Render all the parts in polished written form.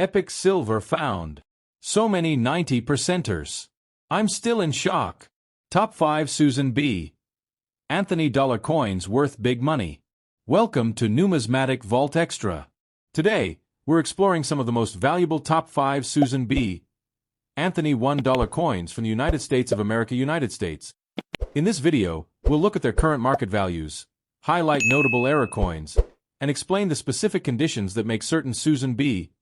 Epic silver found. So many 90%ers. I'm still in shock. Top 5 Susan B. Anthony dollar coins worth big money. Welcome to Numismatic Vault Extra. Today, we're exploring some of the most valuable top 5 Susan B. Anthony $1 coins from the United States of America, United States. In this video, we'll look at their current market values, highlight notable era coins, and explain the specific conditions that make certain Susan B.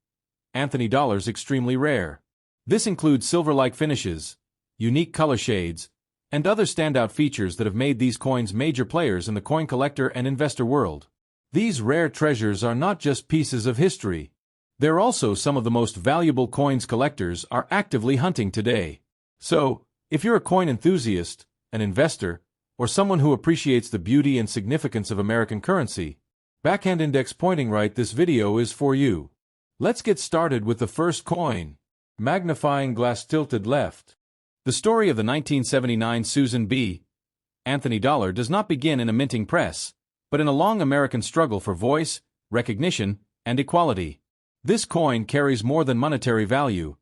Anthony dollars extremely rare. This includes silver-like finishes, unique color shades, and other standout features that have made these coins major players in the coin collector and investor world. These rare treasures are not just pieces of history. They're also some of the most valuable coins collectors are actively hunting today. So, if you're a coin enthusiast, an investor, or someone who appreciates the beauty and significance of American currency, backhand index pointing right, this video is for you. Let's get started with the first coin. Magnifying glass tilted left. The story of the 1979 Susan B. Anthony dollar does not begin in a minting press, but in a long American struggle for voice, recognition, and equality. This coin carries more than monetary value.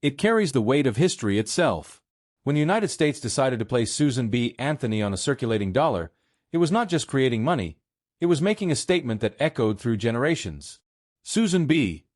It carries the weight of history itself. When the United States decided to place Susan B. Anthony on a circulating dollar, it was not just creating money, it was making a statement that echoed through generations. Susan B.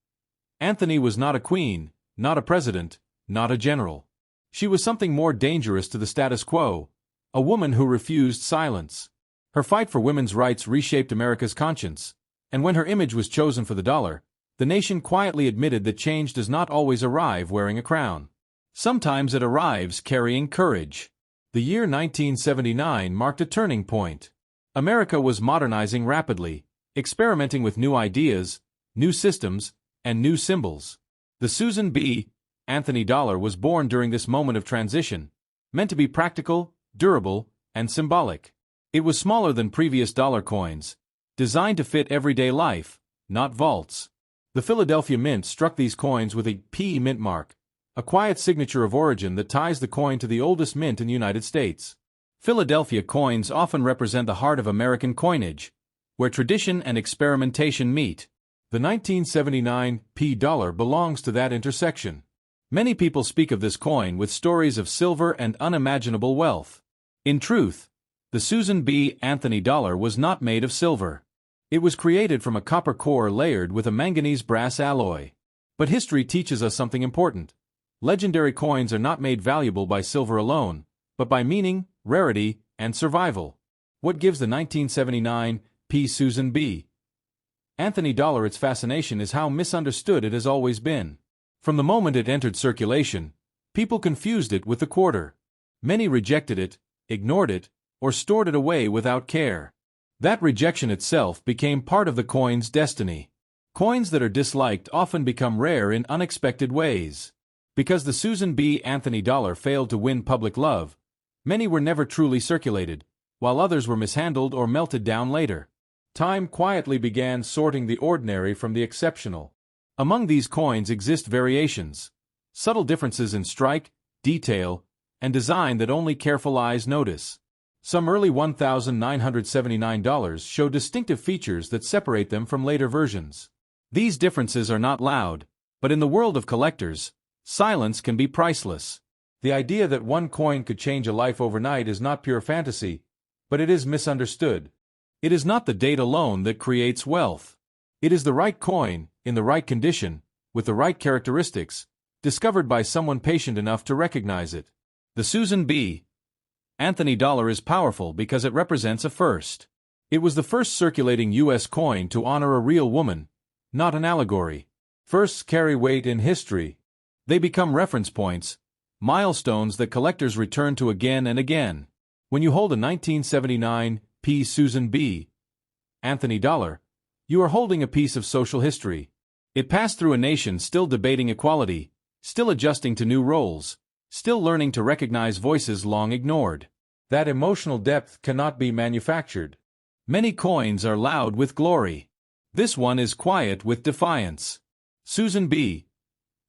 Anthony was not a queen, not a president, not a general. She was something more dangerous to the status quo, a woman who refused silence. Her fight for women's rights reshaped America's conscience, and when her image was chosen for the dollar, the nation quietly admitted that change does not always arrive wearing a crown. Sometimes it arrives carrying courage. The year 1979 marked a turning point. America was modernizing rapidly, experimenting with new ideas, new systems, and new symbols. The Susan B. Anthony dollar was born during this moment of transition, meant to be practical, durable, and symbolic. It was smaller than previous dollar coins, designed to fit everyday life, not vaults. The Philadelphia Mint struck these coins with a P mint mark, a quiet signature of origin that ties the coin to the oldest mint in the United States. Philadelphia coins often represent the heart of American coinage, where tradition and experimentation meet. The 1979 P dollar belongs to that intersection. Many people speak of this coin with stories of silver and unimaginable wealth. In truth, the Susan B. Anthony dollar was not made of silver. It was created from a copper core layered with a manganese brass alloy. But history teaches us something important. Legendary coins are not made valuable by silver alone, but by meaning, rarity, and survival. What gives the 1979 P Susan B. Anthony dollar its fascination is how misunderstood it has always been. From the moment it entered circulation, people confused it with the quarter. Many rejected it, ignored it, or stored it away without care. That rejection itself became part of the coin's destiny. Coins that are disliked often become rare in unexpected ways. Because the Susan B. Anthony dollar failed to win public love, many were never truly circulated, while others were mishandled or melted down later. Time quietly began sorting the ordinary from the exceptional. Among these coins exist variations, subtle differences in strike, detail, and design that only careful eyes notice. Some early $1,979 show distinctive features that separate them from later versions. These differences are not loud, but in the world of collectors, silence can be priceless. The idea that one coin could change a life overnight is not pure fantasy, but it is misunderstood. It is not the date alone that creates wealth. It is the right coin, in the right condition, with the right characteristics, discovered by someone patient enough to recognize it. The Susan B. Anthony dollar is powerful because it represents a first. It was the first circulating U.S. coin to honor a real woman, not an allegory. Firsts carry weight in history. They become reference points, milestones that collectors return to again and again. When you hold a 1979 P Susan B. Anthony dollar, you are holding a piece of social history. It passed through a nation still debating equality, still adjusting to new roles, still learning to recognize voices long ignored. That emotional depth cannot be manufactured. Many coins are loud with glory. This one is quiet with defiance. Susan B.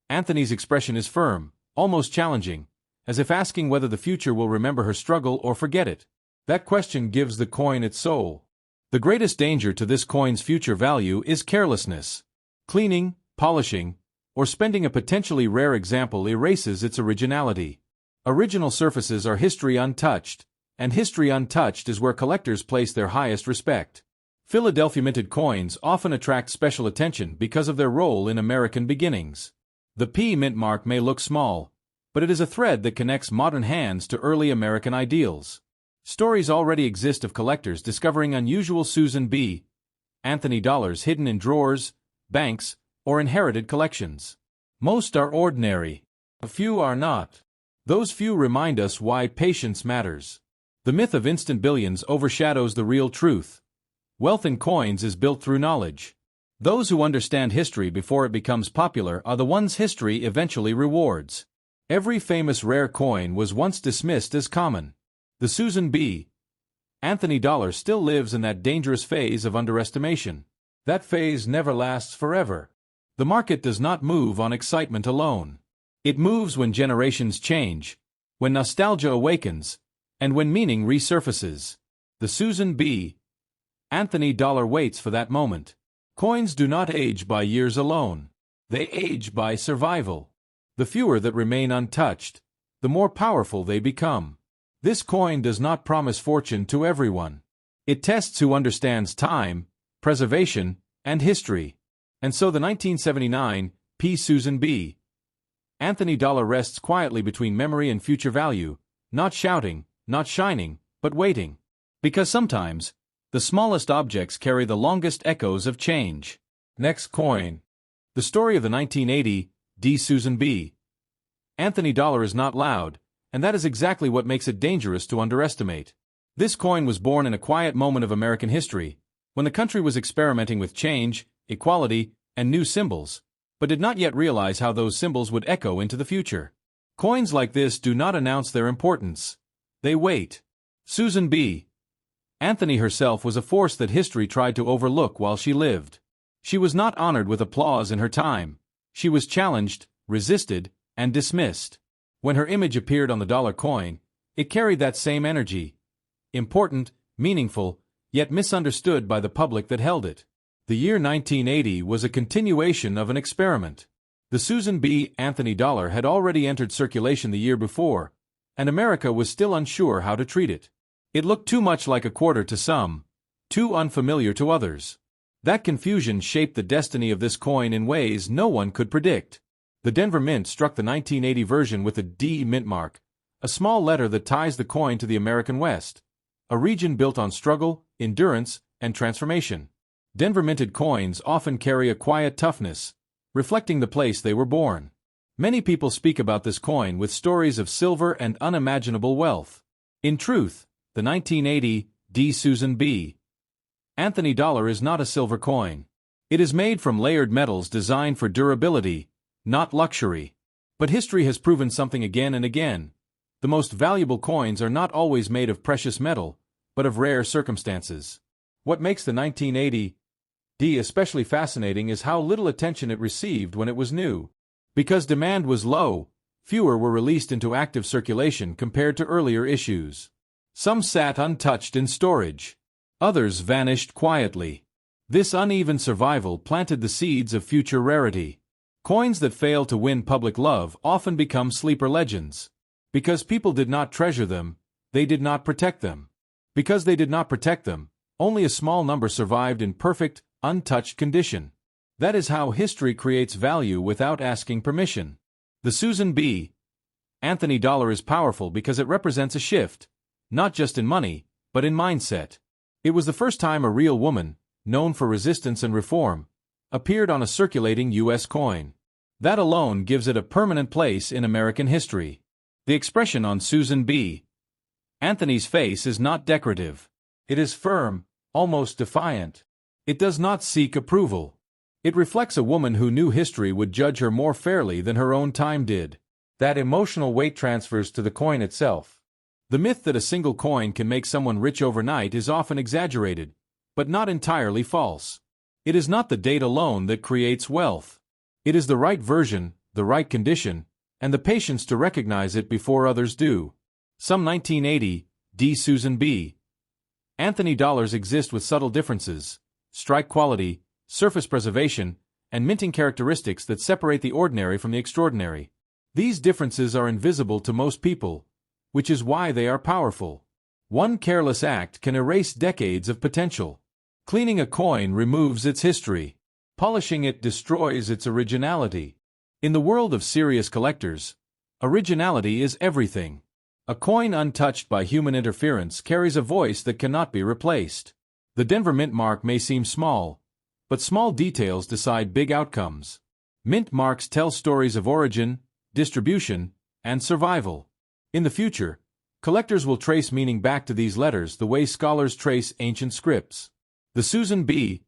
Anthony's expression is firm, almost challenging, as if asking whether the future will remember her struggle or forget it. That question gives the coin its soul. The greatest danger to this coin's future value is carelessness. Cleaning, polishing, or spending a potentially rare example erases its originality. Original surfaces are history untouched, and history untouched is where collectors place their highest respect. Philadelphia minted coins often attract special attention because of their role in American beginnings. The P mint mark may look small, but it is a thread that connects modern hands to early American ideals. Stories already exist of collectors discovering unusual Susan B. Anthony dollars hidden in drawers, banks, or inherited collections. Most are ordinary. A few are not. Those few remind us why patience matters. The myth of instant billions overshadows the real truth. Wealth in coins is built through knowledge. Those who understand history before it becomes popular are the ones history eventually rewards. Every famous rare coin was once dismissed as common. The Susan B. Anthony dollar still lives in that dangerous phase of underestimation. That phase never lasts forever. The market does not move on excitement alone. It moves when generations change, when nostalgia awakens, and when meaning resurfaces. The Susan B. Anthony dollar waits for that moment. Coins do not age by years alone. They age by survival. The fewer that remain untouched, the more powerful they become. This coin does not promise fortune to everyone. It tests who understands time, preservation, and history. And so the 1979 P. Susan B. Anthony dollar rests quietly between memory and future value, not shouting, not shining, but waiting. Because sometimes, the smallest objects carry the longest echoes of change. Next coin. The story of the 1980 D. Susan B. Anthony dollar is not loud, and that is exactly what makes it dangerous to underestimate. This coin was born in a quiet moment of American history, when the country was experimenting with change, equality, and new symbols, but did not yet realize how those symbols would echo into the future. Coins like this do not announce their importance. They wait. Susan B. Anthony herself was a force that history tried to overlook while she lived. She was not honored with applause in her time. She was challenged, resisted, and dismissed. When her image appeared on the dollar coin, it carried that same energy. Important, meaningful, yet misunderstood by the public that held it. The year 1980 was a continuation of an experiment. The Susan B. Anthony dollar had already entered circulation the year before, and America was still unsure how to treat it. It looked too much like a quarter to some, too unfamiliar to others. That confusion shaped the destiny of this coin in ways no one could predict. The Denver Mint struck the 1980 version with a D mint mark, a small letter that ties the coin to the American West, a region built on struggle, endurance, and transformation. Denver minted coins often carry a quiet toughness, reflecting the place they were born. Many people speak about this coin with stories of silver and unimaginable wealth. In truth, the 1980 D. Susan B. Anthony dollar is not a silver coin. It is made from layered metals designed for durability, not luxury. But history has proven something again and again. The most valuable coins are not always made of precious metal, but of rare circumstances. What makes the 1980 D especially fascinating is how little attention it received when it was new. Because demand was low, fewer were released into active circulation compared to earlier issues. Some sat untouched in storage. Others vanished quietly. This uneven survival planted the seeds of future rarity. Coins that fail to win public love often become sleeper legends. Because people did not treasure them, they did not protect them. Because they did not protect them, only a small number survived in perfect, untouched condition. That is how history creates value without asking permission. The Susan B. Anthony dollar is powerful because it represents a shift, not just in money, but in mindset. It was the first time a real woman, known for resistance and reform, appeared on a circulating U.S. coin. That alone gives it a permanent place in American history. The expression on Susan B. Anthony's face is not decorative. It is firm, almost defiant. It does not seek approval. It reflects a woman who knew history would judge her more fairly than her own time did. That emotional weight transfers to the coin itself. The myth that a single coin can make someone rich overnight is often exaggerated, but not entirely false. It is not the date alone that creates wealth. It is the right version, the right condition, and the patience to recognize it before others do. Some 1980 D. Susan B. Anthony dollars exist with subtle differences: strike quality, surface preservation, and minting characteristics that separate the ordinary from the extraordinary. These differences are invisible to most people, which is why they are powerful. One careless act can erase decades of potential. Cleaning a coin removes its history. Polishing it destroys its originality. In the world of serious collectors, originality is everything. A coin untouched by human interference carries a voice that cannot be replaced. The Denver Mint mark may seem small, but small details decide big outcomes. Mint marks tell stories of origin, distribution, and survival. In the future, collectors will trace meaning back to these letters the way scholars trace ancient scripts. The Susan B.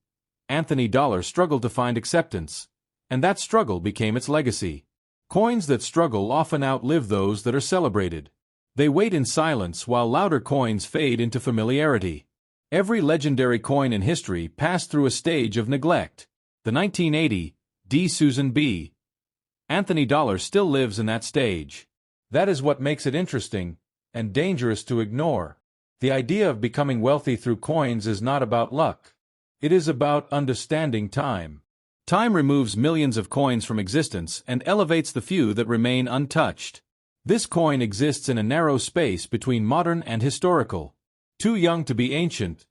Anthony dollar struggled to find acceptance, and that struggle became its legacy. Coins that struggle often outlive those that are celebrated. They wait in silence while louder coins fade into familiarity. Every legendary coin in history passed through a stage of neglect. The 1980 D. Susan B. Anthony dollar still lives in that stage. That is what makes it interesting and dangerous to ignore. The idea of becoming wealthy through coins is not about luck. It is about understanding time. Time removes millions of coins from existence and elevates the few that remain untouched. This coin exists in a narrow space between modern and historical. Too young to be ancient,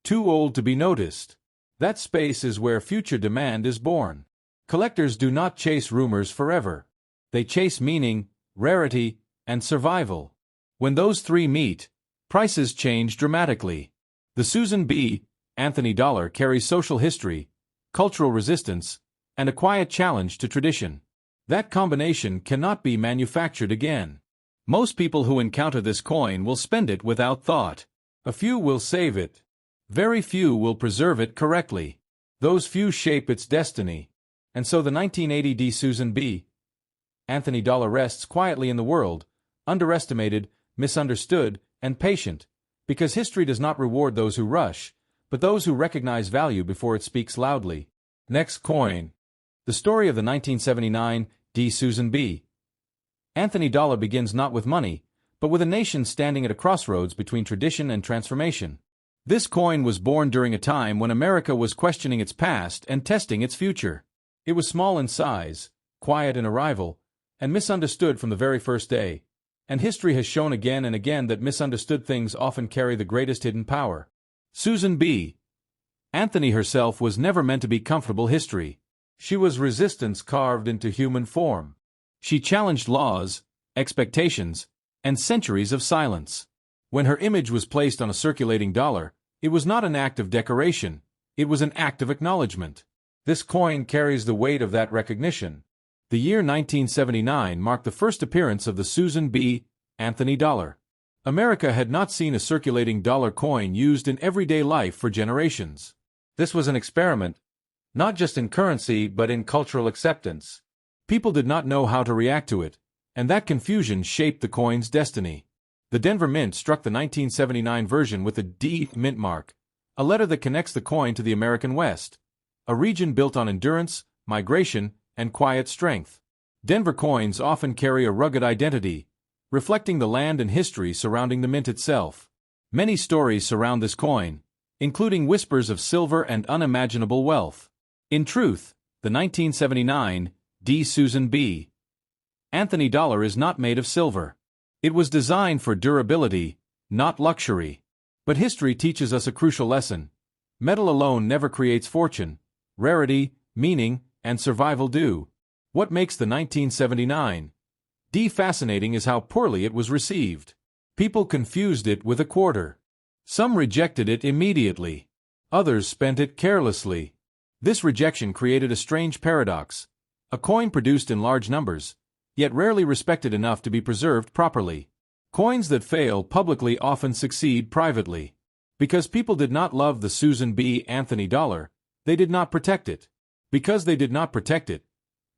too old to be noticed. That space is where future demand is born. Collectors do not chase rumors forever. They chase meaning, rarity, and survival. When those three meet, prices change dramatically. The Susan B. Anthony dollar carries social history, cultural resistance, and a quiet challenge to tradition. That combination cannot be manufactured again. Most people who encounter this coin will spend it without thought. A few will save it. Very few will preserve it correctly. Those few shape its destiny. And so the 1980 D. Susan B. Anthony dollar rests quietly in the world, underestimated, misunderstood, and patient, because history does not reward those who rush, but those who recognize value before it speaks loudly. Next coin. The story of the 1979 D. Susan B. Anthony dollar begins not with money, but with a nation standing at a crossroads between tradition and transformation. This coin was born during a time when America was questioning its past and testing its future. It was small in size, quiet in arrival, and misunderstood from the very first day. And history has shown again and again that misunderstood things often carry the greatest hidden power. Susan B. Anthony herself was never meant to be comfortable history. She was resistance carved into human form. She challenged laws, expectations, and centuries of silence. When her image was placed on a circulating dollar, it was not an act of decoration, it was an act of acknowledgement. This coin carries the weight of that recognition. The year 1979 marked the first appearance of the Susan B. Anthony dollar. America had not seen a circulating dollar coin used in everyday life for generations. This was an experiment, not just in currency but in cultural acceptance. People did not know how to react to it, and that confusion shaped the coin's destiny. The Denver Mint struck the 1979 version with a D mint mark, a letter that connects the coin to the American West, a region built on endurance, migration, and quiet strength. Denver coins often carry a rugged identity, reflecting the land and history surrounding the mint itself. Many stories surround this coin, including whispers of silver and unimaginable wealth. In truth, the 1979 D. Susan B. Anthony dollar is not made of silver. It was designed for durability, not luxury. But history teaches us a crucial lesson. Metal alone never creates fortune. Rarity, meaning, and survival do. What makes the 1979 D fascinating is how poorly it was received. People confused it with a quarter. Some rejected it immediately. Others spent it carelessly. This rejection created a strange paradox. A coin produced in large numbers, yet rarely respected enough to be preserved properly. Coins that fail publicly often succeed privately. Because people did not love the Susan B. Anthony dollar, they did not protect it. Because they did not protect it,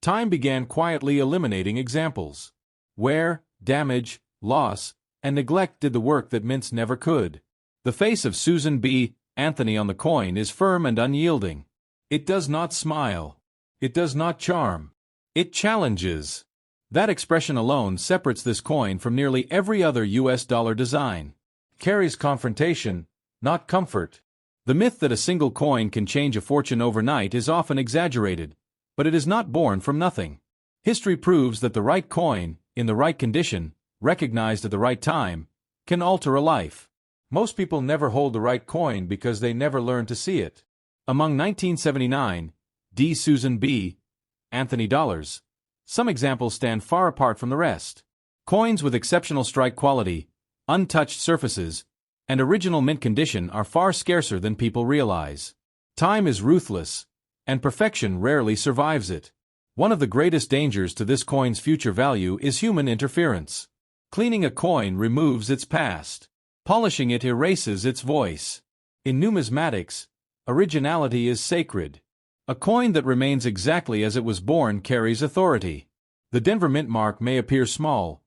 time began quietly eliminating examples. Wear, damage, loss, and neglect did the work that mints never could. The face of Susan B. Anthony on the coin is firm and unyielding. It does not smile. It does not charm. It challenges. That expression alone separates this coin from nearly every other US dollar design. It carries confrontation, not comfort. The myth that a single coin can change a fortune overnight is often exaggerated, but it is not born from nothing. History proves that the right coin, in the right condition, recognized at the right time, can alter a life. Most people never hold the right coin because they never learn to see it. Among 1979, D. Susan B. Anthony dollars, some examples stand far apart from the rest. Coins with exceptional strike quality, untouched surfaces, and original mint condition are far scarcer than people realize. Time is ruthless, and perfection rarely survives it. One of the greatest dangers to this coin's future value is human interference. Cleaning a coin removes its past. Polishing it erases its voice. In numismatics, originality is sacred. A coin that remains exactly as it was born carries authority. The Denver Mint mark may appear small,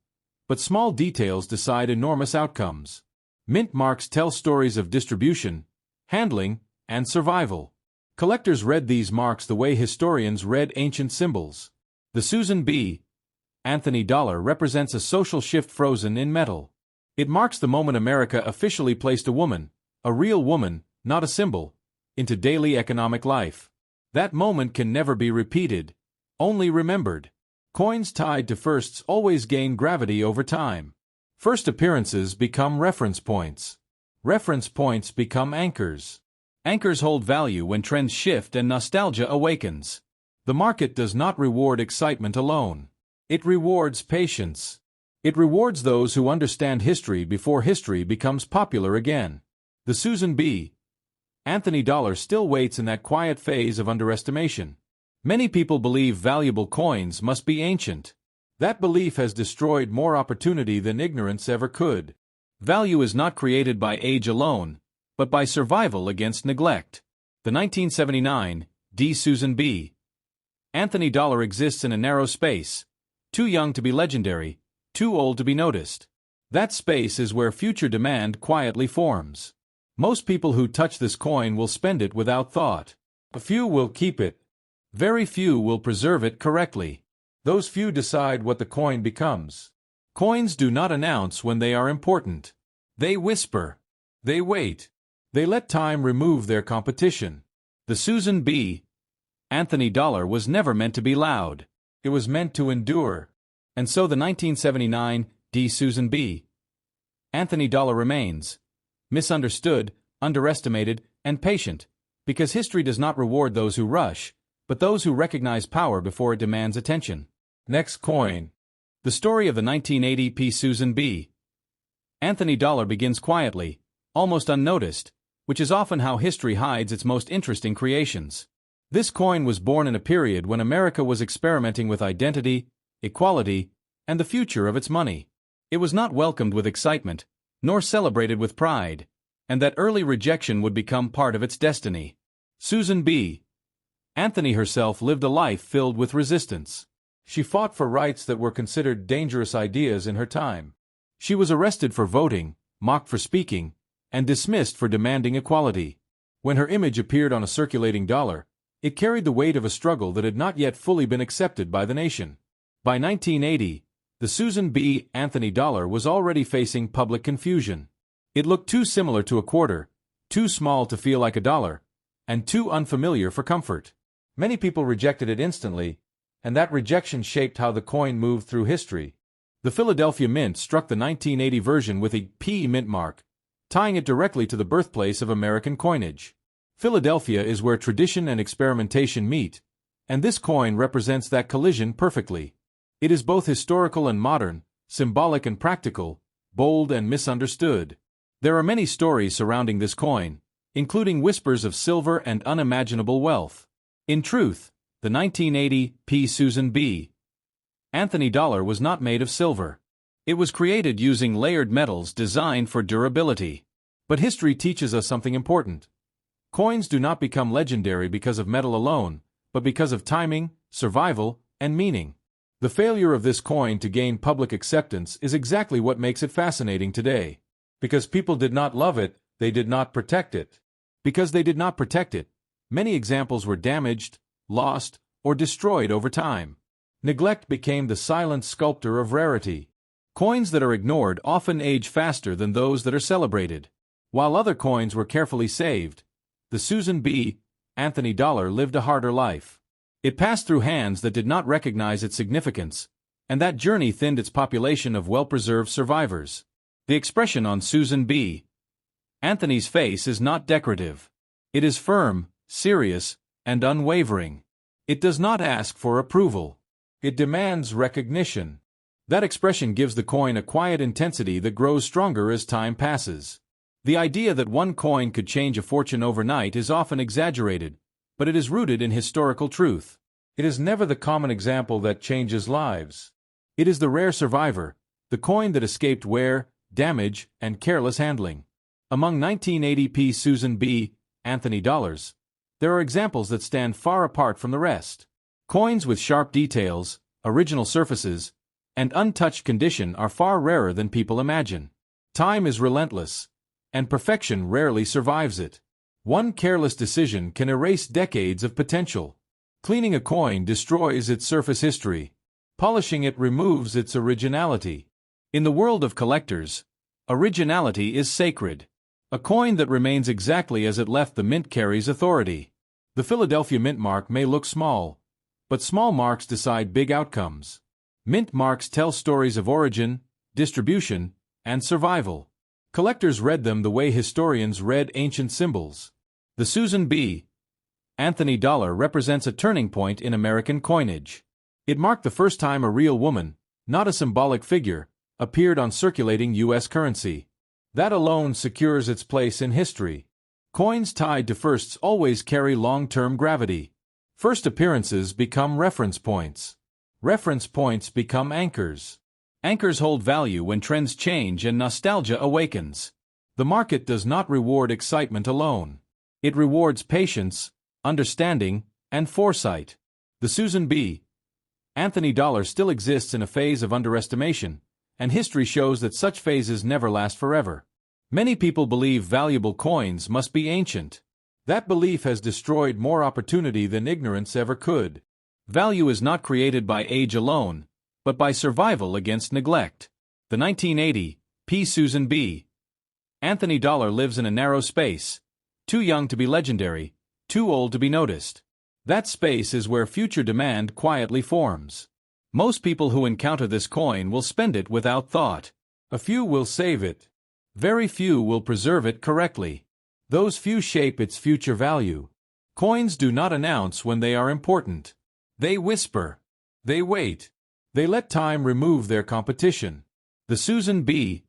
but small details decide enormous outcomes. Mint marks tell stories of distribution, handling, and survival. Collectors read these marks the way historians read ancient symbols. The Susan B. Anthony dollar represents a social shift frozen in metal. It marks the moment America officially placed a woman, a real woman, not a symbol, into daily economic life. That moment can never be repeated, only remembered. Coins tied to firsts always gain gravity over time. First appearances become reference points. Reference points become anchors. Anchors hold value when trends shift and nostalgia awakens. The market does not reward excitement alone. It rewards patience. It rewards those who understand history before history becomes popular again. The Susan B. Anthony dollar still waits in that quiet phase of underestimation. Many people believe valuable coins must be ancient. That belief has destroyed more opportunity than ignorance ever could. Value is not created by age alone, but by survival against neglect. The 1979 D. Susan B. Anthony dollar exists in a narrow space, too young to be legendary, too old to be noticed. That space is where future demand quietly forms. Most people who touch this coin will spend it without thought. A few will keep it. Very few will preserve it correctly. Those few decide what the coin becomes. Coins do not announce when they are important. They whisper. They wait. They let time remove their competition. The Susan B. Anthony dollar was never meant to be loud. It was meant to endure. And so the 1979 D. Susan B. Anthony dollar remains. Misunderstood, underestimated, and patient, because history does not reward those who rush, but those who recognize power before it demands attention. Next coin. The story of the 1980 P. Susan B. Anthony dollar begins quietly, almost unnoticed, which is often how history hides its most interesting creations. This coin was born in a period when America was experimenting with identity, equality, and the future of its money. It was not welcomed with excitement, nor celebrated with pride, and that early rejection would become part of its destiny. Susan B. Anthony herself lived a life filled with resistance. She fought for rights that were considered dangerous ideas in her time. She was arrested for voting, mocked for speaking, and dismissed for demanding equality. When her image appeared on a circulating dollar, it carried the weight of a struggle that had not yet fully been accepted by the nation. By 1980, the Susan B. Anthony dollar was already facing public confusion. It looked too similar to a quarter, too small to feel like a dollar, and too unfamiliar for comfort. Many people rejected it instantly, and that rejection shaped how the coin moved through history. The Philadelphia Mint struck the 1980 version with a P mint mark, tying it directly to the birthplace of American coinage. Philadelphia is where tradition and experimentation meet, and this coin represents that collision perfectly. It is both historical and modern, symbolic and practical, bold and misunderstood. There are many stories surrounding this coin, including whispers of silver and unimaginable wealth. In truth, the 1980 P. Susan B. Anthony dollar was not made of silver. It was created using layered metals designed for durability. But history teaches us something important. Coins do not become legendary because of metal alone, but because of timing, survival, and meaning. The failure of this coin to gain public acceptance is exactly what makes it fascinating today. Because people did not love it, they did not protect it. Because they did not protect it, many examples were damaged, lost, or destroyed over time. Neglect became the silent sculptor of rarity. Coins that are ignored often age faster than those that are celebrated. While other coins were carefully saved, the Susan B. Anthony dollar lived a harder life. It passed through hands that did not recognize its significance, and that journey thinned its population of well-preserved survivors. The expression on Susan B. Anthony's face is not decorative. It is firm, serious, and unwavering. It does not ask for approval. It demands recognition. That expression gives the coin a quiet intensity that grows stronger as time passes. The idea that one coin could change a fortune overnight is often exaggerated, but it is rooted in historical truth. It is never the common example that changes lives. It is the rare survivor, the coin that escaped wear, damage, and careless handling. Among 1980p Susan B. Anthony dollars, there are examples that stand far apart from the rest. Coins with sharp details, original surfaces, and untouched condition are far rarer than people imagine. Time is relentless, and perfection rarely survives it. One careless decision can erase decades of potential. Cleaning a coin destroys its surface history. Polishing it removes its originality. In the world of collectors, originality is sacred. A coin that remains exactly as it left the mint carries authority. The Philadelphia mint mark may look small, but small marks decide big outcomes. Mint marks tell stories of origin, distribution, and survival. Collectors read them the way historians read ancient symbols. The Susan B. Anthony dollar represents a turning point in American coinage. It marked the first time a real woman, not a symbolic figure, appeared on circulating U.S. currency. That alone secures its place in history. Coins tied to firsts always carry long-term gravity. First appearances become reference points. Reference points become anchors. Anchors hold value when trends change and nostalgia awakens. The market does not reward excitement alone. It rewards patience, understanding, and foresight. The Susan B. Anthony dollar still exists in a phase of underestimation, and history shows that such phases never last forever. Many people believe valuable coins must be ancient. That belief has destroyed more opportunity than ignorance ever could. Value is not created by age alone, but by survival against neglect. The 1980 P. Susan B. Anthony dollar lives in a narrow space, too young to be legendary, too old to be noticed. That space is where future demand quietly forms. Most people who encounter this coin will spend it without thought. A few will save it. Very few will preserve it correctly. Those few shape its future value. Coins do not announce when they are important. They whisper. They wait. They let time remove their competition. The Susan B.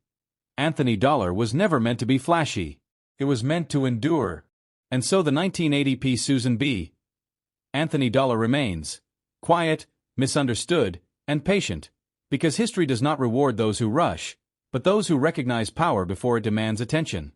Anthony dollar was never meant to be flashy. It was meant to endure. And so the 1980p Susan B. Anthony dollar remains quiet, misunderstood, and patient, because history does not reward those who rush, but those who recognize power before it demands attention.